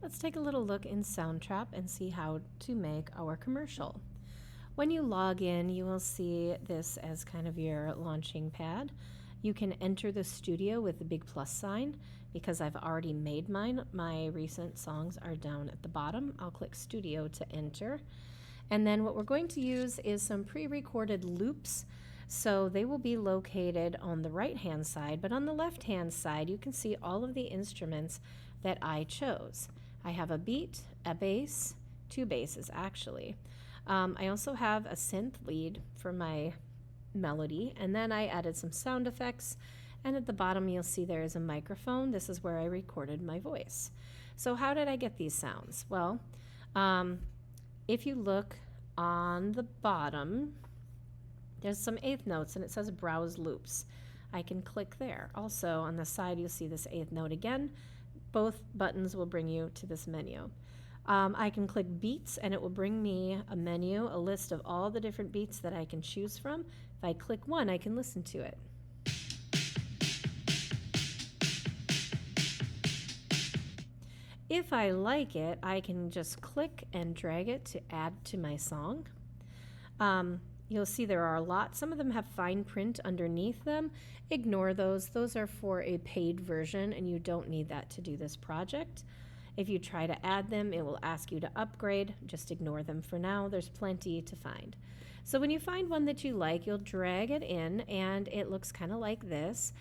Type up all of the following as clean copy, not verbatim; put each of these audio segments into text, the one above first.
Let's take a little look in Soundtrap and see how to make our commercial. When you log in, you will see this as kind of your launching pad. You can enter the studio with the big plus sign. Because I've already made mine, my recent songs are down at the bottom. I'll click studio to enter. And then what we're going to use is some pre-recorded loops. So they will be located on the right-hand side, but on the left-hand side, you can see all of the instruments that I chose. I have a beat, a bass, two basses actually. I also have a synth lead for my melody, and then I added some sound effects, and at the bottom you'll see there is a microphone. This is where I recorded my voice. So how did I get these sounds? Well, if you look on the bottom, there's some eighth notes and it says browse loops. I can click there. Also on the side you'll see this eighth note again. Both buttons will bring you to this menu. I can click beats and it will bring me a menu, a list of all the different beats that I can choose from. If I click one, I can listen to it. If I like it, I can just click and drag it to add to my song. You'll see there are a lot. Some of them have fine print underneath them. Ignore those. Those are for a paid version and you don't need that to do this project. If you try to add them, it will ask you to upgrade. Just ignore them for now. There's plenty to find. So when you find one that you like, you'll drag it in and it looks kind of like this.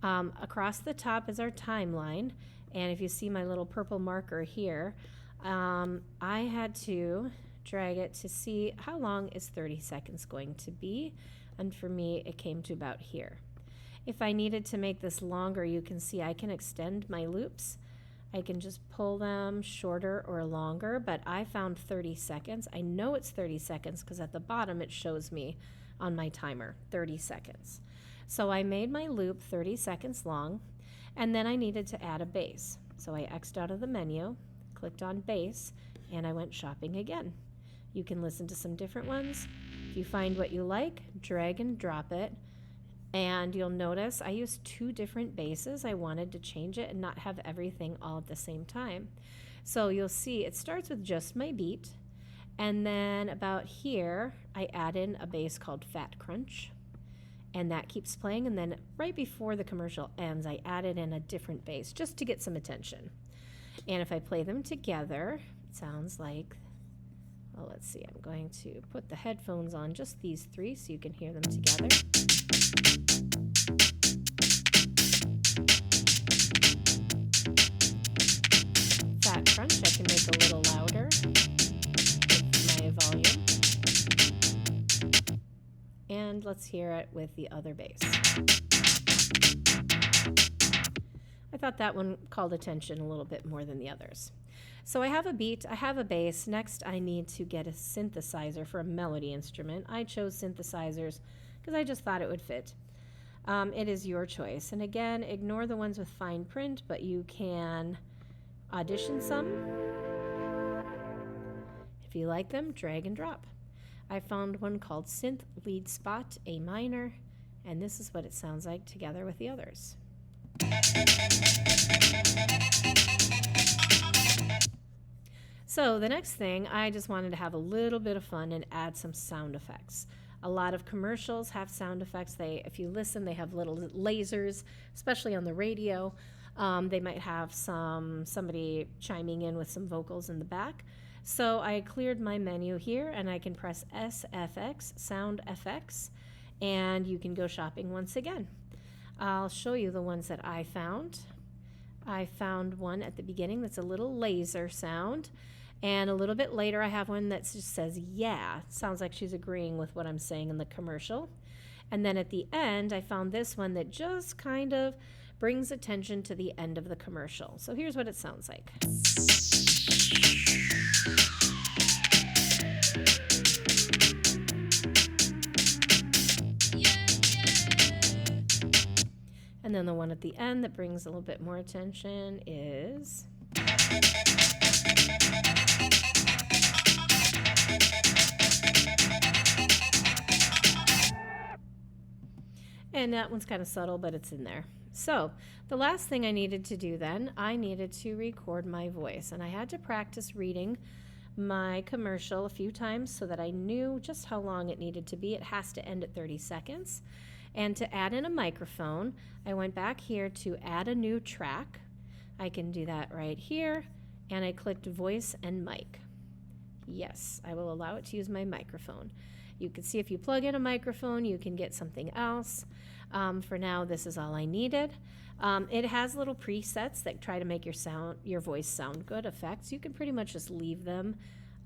Across the top is our timeline. And if you see my little purple marker here, I had to drag it to see how long is 30 seconds going to be. And for me, it came to about here. If I needed to make this longer, you can see I can extend my loops. I can just pull them shorter or longer, but I found 30 seconds. I know it's 30 seconds because at the bottom it shows me on my timer 30 seconds. So I made my loop 30 seconds long, and then I needed to add a bass. So I X'd out of the menu, clicked on bass, and I went shopping again. You can listen to some different ones. If you find what you like, drag and drop it. And you'll notice I used two different basses. I wanted to change it and not have everything all at the same time. So you'll see it starts with just my beat. And then about here, I add in a bass called Fat Crunch. And that keeps playing. And then right before the commercial ends, I added in a different bass just to get some attention. And if I play them together, it sounds like, well, let's see, I'm going to put the headphones on, just these three, so you can hear them together. Fat Crunch, I can make a little louder with my volume. And let's hear it with the other bass. I thought that one called attention a little bit more than the others. So I have a beat, I have a bass. Next I need to get a synthesizer for a melody instrument. I chose synthesizers because I just thought it would fit. It is your choice. And again, ignore the ones with fine print, but you can audition some. If you like them, drag and drop. I found one called Synth Lead Spot A Minor, and this is what it sounds like together with the others. So the next thing, I just wanted to have a little bit of fun and add some sound effects. A lot of commercials have sound effects. If you listen, they have little lasers, especially on the radio. They might have somebody chiming in with some vocals in the back. So I cleared my menu here and I can press SFX, Sound FX, and you can go shopping once again. I'll show you the ones that I found. I found one at the beginning that's a little laser sound. And a little bit later, I have one that just says, yeah. Sounds like she's agreeing with what I'm saying in the commercial. And then at the end, I found this one that just kind of brings attention to the end of the commercial. So here's what it sounds like. And then the one at the end that brings a little bit more attention is... And that one's kind of subtle, but it's in there. So the last thing I needed to do then, I needed to record my voice. And I had to practice reading my commercial a few times so that I knew just how long it needed to be. It has to end at 30 seconds. And to add in a microphone, I went back here to add a new track. I can do that right here. And I clicked voice and mic. Yes, I will allow it to use my microphone. You can see if you plug in a microphone, you can get something else. For now, this is all I needed. It has little presets that try to make your voice sound good, effects. You can pretty much just leave them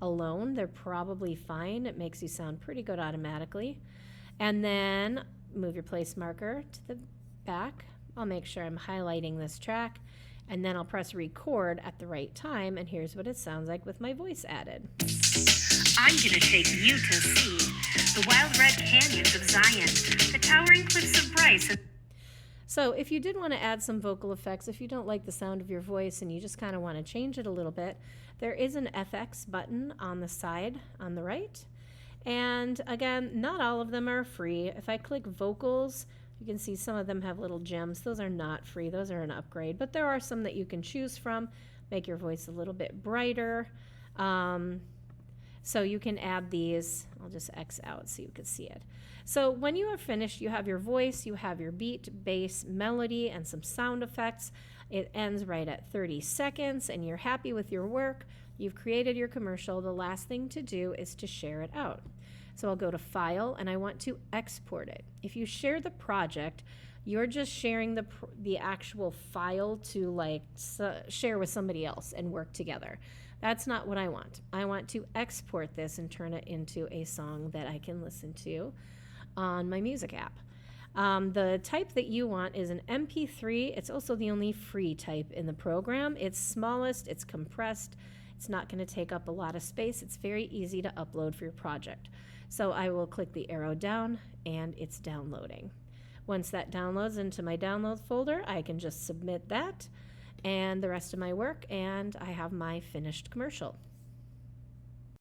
alone. They're probably fine. It makes you sound pretty good automatically. And then move your place marker to the back. I'll make sure I'm highlighting this track, and then I'll press record at the right time, and here's what it sounds like with my voice added. I'm gonna take you to see the wild red canyons of Zion, the towering cliffs of Bryce. So if you did want to add some vocal effects, if you don't like the sound of your voice and you just kind of want to change it a little bit, there is an FX button on the side on the right. And again, not all of them are free. If I click vocals, you can see some of them have little gems. Those are not free. Those are an upgrade. But there are some that you can choose from, make your voice a little bit brighter. So you can add these. I'll just X out so you can see it. So when you are finished, you have your voice, you have your beat, bass, melody, and some sound effects. It ends right at 30 seconds, and you're happy with your work. You've created your commercial. The last thing to do is to share it out. So I'll go to File, and I want to export it. If you share the project, you're just sharing the actual file to share with somebody else and work together. That's not what I want. I want to export this and turn it into a song that I can listen to on my music app. The type that you want is an MP3. It's also the only free type in the program. It's smallest, it's compressed, it's not going to take up a lot of space. It's very easy to upload for your project. So I will click the arrow down and it's downloading. Once that downloads into my downloads folder, I can just submit that and the rest of my work, and I have my finished commercial.